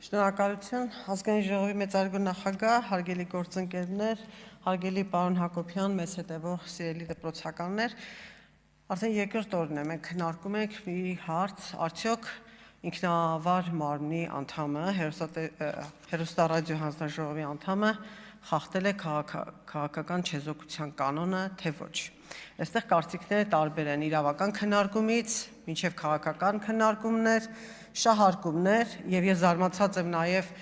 Շնորհակալություն, ազգային ժողովի մեծարգո նախագահ, հարգելի գործընկերներ, հարգելի պարոն Հակոբյան, մեծ հետևող սիրելի դպրոցականներ, արդեն երկրորդ օրն է, մենք քննարկում ենք մի հարց, արդյոք ինքնավար մարմնի անդամը, հեռուստառադիո հանձնաժողովի անդամը խախտել է քաղաքական չեզոքության կանոնը, թե ոչ։ Այստեղ կարծիքները տարբեր են իրավական քննարկումից, մինչև քաղաքական քննարկումներ, շահարկումներ, եւ ես զարմացած եմ նաեւ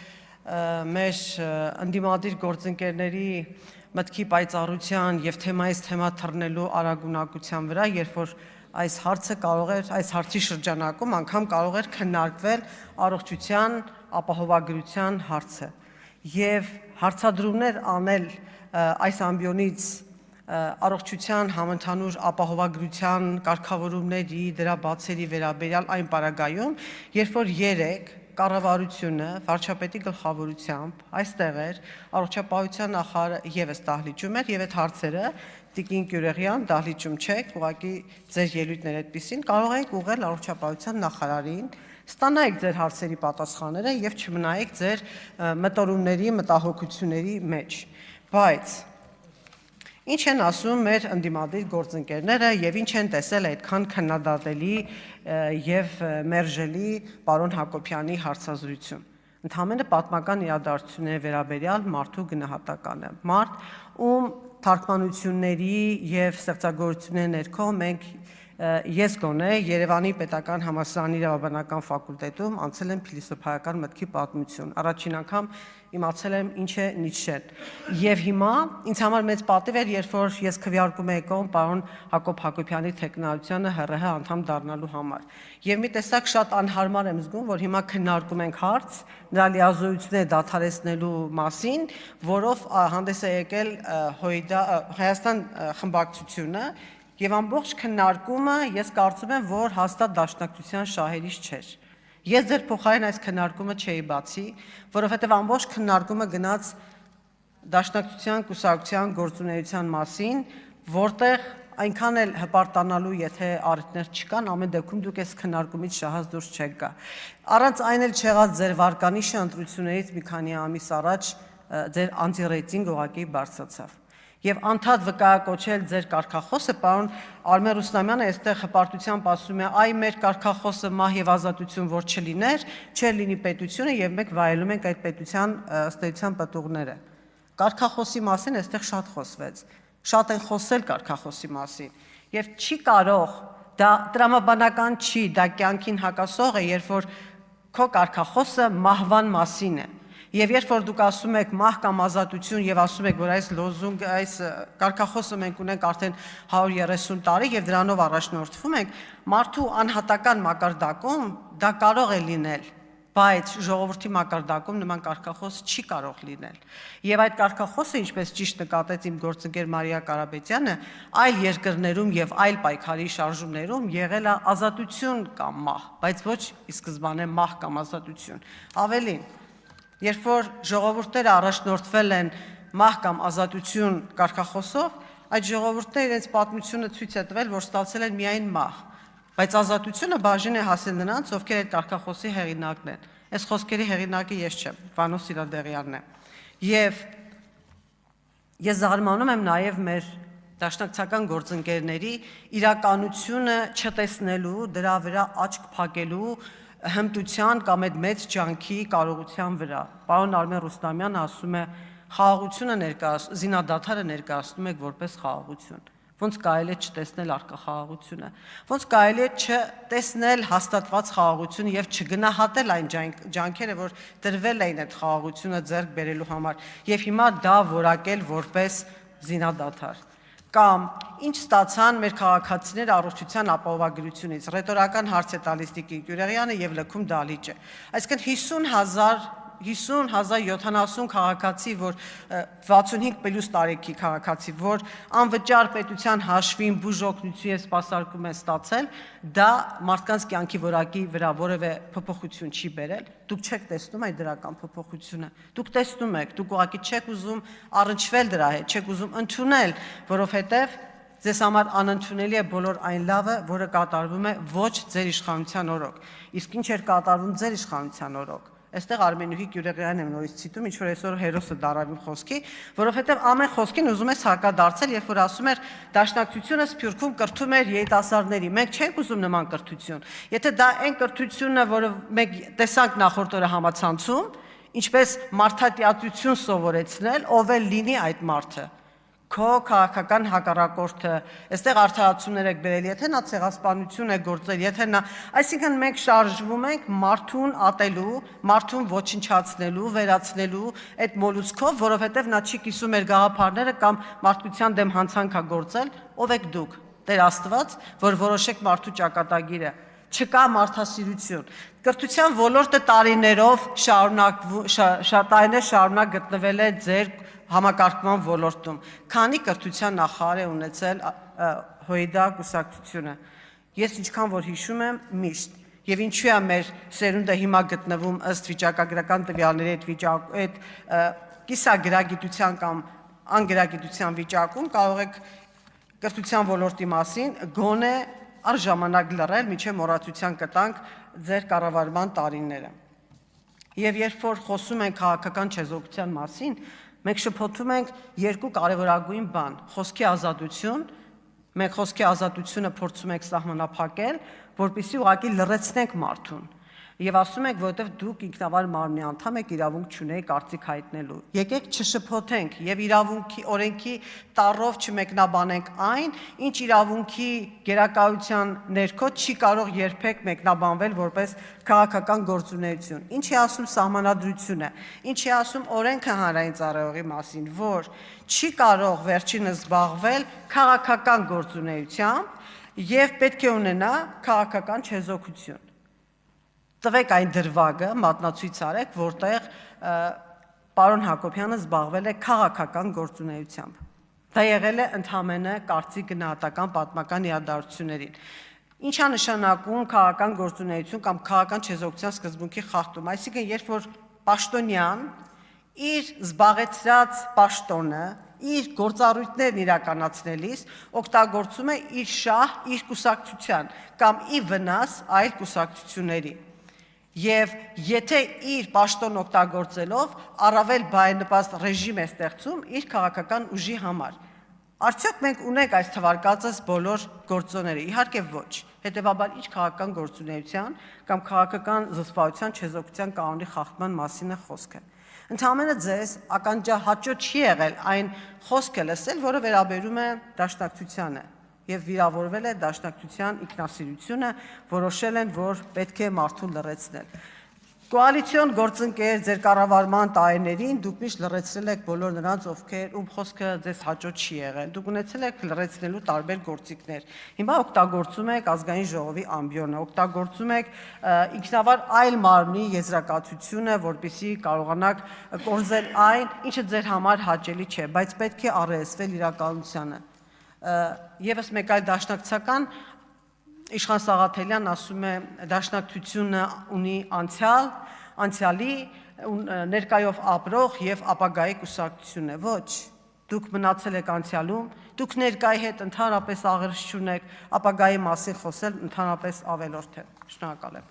մեր ընդդիմադիր գործընկերների մտքի պայծառության եւ թեմայից թեմա թռնելու արագունակության վրա, երբ որ այս հարցը այս հարցի շրջանակում անգամ կարող էր քննարկվել առողջության ապահովագրության հարցը եւ հարցադրումներ անել այս ամբիոնից առողջության համընդհանուր ապահովագրության կարգավորումների դրա բացերի վերաբերյալ այն պարագայում, երբ որ երեք կառավարությունը վարչապետի գլխավորությամբ այստեղ էր, առողջապահության նախարարը եւս դահլիճում էր եւ այդ հարցերը Տիկին Գյուրեղյան դահլիճում չեք, ուղղակի ձեր ելույթները այդպեսին կարող եք ուղղել առողջապահության նախարարին, ստանայիք ձեր հարցերի պատասխանները եւ չմնայիք ձեր մտորումների, մտահոգությունների մեջ, բայց ինչ են ասում մեր ընդդիմադիր գործընկերները եւ ինչ են տեսել այդքան քննադատելի եւ մերժելի պարոն Հակոբյանի հարցազրույցում։ Ընդհանրապես պատմական իրադարձությունների վերաբերյալ մարդու գնահատականը։ Մարդ, ում թարգմանությունների եւ ստեղծագործությունների ներքո մենք ես գոնե Երևանի Պետական համալսարանի իրավաբանական ֆակուլտետում անցել եմ փիլիսոփայական մտքի պատմություն։ Առաջին անգամ իմացել եմ ինչ է Նիցշեն։ Եվ հիմա ինձ համար մեծ պատիվ էր, երբ որ ես քվեարկում էի կողմ պարոն Հակոբ Հակոբյանի թեկնածությանը ՀՌՀ անդամ դառնալու համար։ Եւ մի տեսակ շատ անհարմար եմ զգում, որ հիմա քննարկում ենք հարց նրա լիազորությունները դադարեցնելու մասին, որով հանդես է եկել Հայաստան խմբակցությունը եւ ամբողջ քննարկումը ես կարծում եմ, որ հաստատ դաշնակցության շահերից չէր։ Ես ձեր փոխարեն այս քննարկումը չէի բացի, որովհետև ամբողջ քննարկումը գնաց դաշնակցության կուսակցության գործունեության մասին, որտեղ այնքան էլ հպարտանալու, եթե առիթներ չկան, ամեն դեպքում դուք այս քննարկումից շահած դուրս չեք գա։ Առանց այն էլ չեղած ձեր վարկանիշը ընտրություններից մի քանի ամիս առաջ ձեր անտիրեյտինգ ուղղակի բարձրացավ։ Եվ անդադ վկայակոչել ձեր կարգախոսը, պարոն Արմեն Ռուստամյանը այստեղ հպարտությամբ ասում է, այ մեր կարգախոսը մահ եւ ազատություն որ չլիներ, չէր լինի պետությունը եւ մենք վայելում ենք այդ պետության ըստ էության պատուղները։ Կարգախոսի մասին այստեղ շատ խոսվեց, շատ են խոսել կարգախոսի մասին եւ չի կարող դա տրամաբանական չի, դա կյանքին հակասող է, երբ որ քո կարգախոսը մահվան մասին է։ Եվ երբ որ դուք ասում եք մահ կամ ազատություն եւ ասում եք, որ այս լոզունգ, այս կարգախոսը մենք ունենք արդեն 130 տարի եւ դրանով առաջնորդվում ենք, մարդու անհատական մակարդակում դա կարող է լինել, բայց ժողովրդի մակարդակում նման կարգախոս չի կարող լինել։ Եվ այդ կարգախոսը, ինչպես ճիշտ նկատեց իմ գործընկեր Մարիա Կարապետյանը, այլ երկրներում եւ այլ պայքարի շարժումներում եղել է ազատություն կամ մահ, բայց ոչ ի սկզբանե մահ կամ ազատություն։ Ավելին, երբ որ ժողովուրդները առաջնորդվել են մահ կամ ազատություն կարգախոսով, այդ ժողովուրդները իրենց պատմությունը ցույց է տվել, որ ստացել են միայն մահ, բայց ազատությունը բաժին է հասել նրանց, ովքեր այդ կարգախոսի հեղինակն են։ Այս խոսքերի հեղինակը ես չեմ, Վանո Սիրադեղյանն է։ Եվ ես զարմանում եմ նաև մեր դաշնակցական գործընկերների իրականությունը չտեսնելու, դրա վրա աչք փակելու հմտության կամ այդ մեծ ջանքի կարողության վրա։ Պարոն Արմեն Ռուստամյանը ասում է, խաղաղությունը զինադադարը ներկայացնում եք որպես խաղաղություն։ Ոնց կարելի է չտեսնել առկա խաղաղությունը, ոնց կարելի է չտեսնել հաստատված խաղաղությունը եւ չգնահատել այն ջանքերը, որ դրվել էին այդ խաղաղությունը ձեռք բերելու համար, եւ հիմա դա որակել որպես զինադադար։ Կամ ինչ ստացան մեր քաղաքացիները առողջության ապահովագրությունից։ Ռետորական հարց է տալիս Տիկին Գյուրեղյանը եւ լքում դահլիճը։ Այսինքն 50,070 քաղաքացի, որ 65 պլյուս տարեկի քաղաքացի, որ անվճար պետության հաշվին բուժօգնություն եւ սպասարկում են ստացել, դա մարդկանց կյանքի որակի վրա որևէ փոփոխություն չի բերել։ Դուք չեք տեսնում այդ դրական փոփոխությունը։ Դուք տեսնում եք, դուք ուղղակի չեք ուզում առնչվել դրա հետ, չեք ուզում ընդունել, որովհետեւ ձեզ համար անընդունելի է բոլոր այն լավը, որը կատարվում է ոչ ձեր իշխանության օրոք։ Իսկ ինչ էր կատարվում ձեր իշխանության օրոք։ Այստեղ Արմենուհի Գյուրեղյանն եմ նորից ցիտում, ինչ որ այսօր հերոսը դարավիմ խոսքի, որովհետև ամեն խոսքին ուզում է հակադարձել, երբ որ ասում էր դաշնակցությունը Սփյուռքում կրթում էր երիտասարդների։ Մենք չենք ուզում նման կրթություն։ Եթե դա այն կրթությունն է, որը մենք տեսանք նախորդ օրը համացանցում, ինչպես մարդատիացություն սովորեցնել, ով էլ լինի այդ մարդը, քո քաղաքական հակառակորդը, այստեղ արդարացումներ եք բերել, եթե նա ցեղասպանություն է գործել, եթե նա, այսինքն մենք շարժվում ենք մարդուն ատելու, մարդուն ոչնչացնելու, վերացնելու այդ մոլուցքով, որովհետև նա չի կիսում մեր գաղափարները կամ մարդկության դեմ հանցանք է գործել, ով եք դուք, Տեր Աստված, որ որոշեք մարդու ճակատագիրը, չկա մարդասիրություն։ Կրթության ոլորտը տարիներով շարունակ գտնվել է ձեր համակարգման ոլորտում, քանի կրթության նախարար է ունեցել ՀՅԴ կուսակցությունը։ Ես ինչքան որ հիշում եմ միշտ, եւ ինչու է մեր սերունդը հիմա գտնվում ըստ վիճակագրական տվյալների այդ կիսագրագիտության կամ անգրագիտության վիճակում, կարող եք կրթության ոլորտի մասին գոնե առժամանակ լռել, մինչև մոռացության կտանք ձեր կառավարման տարիները։ Եվ երբ որ խոսում ենք քաղաքական չեզոքության մասին, մենք շփոթում ենք երկու կարևորագույն բան՝ խոսքի ազատություն, մենք խոսքի ազատությունը փորձում ենք սահմանափակել, որպեսզի ուղղակի լռեցնենք մարդուն։ Եվ ասում եք, որովհետև դուք ինքնավար մարմնի անդամ եք, իրավունք չունեք կարծիք հայտնելու։ Եկեք չշփոթենք եւ իրավունքի օրենքի տառով չմեկնաբանենք այն, ինչ իրավունքի գերակայության ներքո չի կարող երբեք մեկնաբանվել որպես քաղաքական գործունեություն։ Ինչ է ասում սահմանադրությունը, ինչ է ասում օրենքը հանրային ծառայողի մասին, որ չի կարող վերջինս զբաղվել քաղաքական գործունեությամբ եւ պետք է ունենա քաղաքական չեզոքություն։ Տվեք այն դրվագը, մատնացույց արեք, որտեղ պարոն Հակոբյանը զբաղվել է քաղաքական գործունեությամբ։ Դա եղել է ընդհանրապես կարծիք գնահատական պատմական իրադարձություններին։ Ինչ է նշանակում քաղաքական գործունեություն կամ քաղաքական չեզոքության սկզբունքի խախտում, այսինքն երբ որ պաշտոնյան իր զբաղեցրած պաշտոնը, իր գործառույթներն իրականացնելիս օգտագործում է իր շահ, իր կուսակցության կամ ի վնաս այլ կուսակցությունների։ Եվ եթե իր պաշտոն օգտագործելով առավել բարենպաստ ռեժիմ է ստեղծում իր քաղաքական ուժի համար, արդյոք մենք ունենք այս թվարկածս բոլոր գործոնները, իհարկե ոչ, հետևաբար ինչ քաղաքական գործունեության կամ քաղաքական զսպվածության չեզոքության կանոնի խախտման մասին է խոսքը։ Ընդհանրապես ձեզ ականջահաճո չի եղել այն խոսքը լսել, որը վերաբերում է դաշնակցությանը եւ վիրավորվել է դաշնակցության ինքնասիրությունը, որոշել են, որ պետք է մարդուն լռեցնել։ Կոալիցիոն գործընկեր ձեր կառավարման տարիներին դուք միշտ լռեցրել եք բոլոր նրանց, ում խոսքը ձեզ հաճո չի եղել։ Դուք ունեցել եք լռեցնելու տարբեր գործիքներ։ Հիմա օգտագործում եք ազգային ժողովի ամբիոնը, օգտագործում եք ինքնավար այլ մարմնի եզրակացությունը, որպեսզի կարողանաք կորզել այն, ինչը ձեր համար հաճելի չէ, բայց պետք է առերեսվել իրականությանը։ Եվս մեկ այլ դաշնակցական Իշխան Սաղաթելյան ասում է դաշնակցությունը ունի անցյալի, ներկայով ապրող եւ ապագայի կուսակցություն է, ոչ, դուք մնացել եք անցյալում, դուք ներկայի հետ ընդհանրապես աղերս չունեք, ապագայի մասին խոսել ընդհանրապես ավելորդ է, շնորհակալ եմ։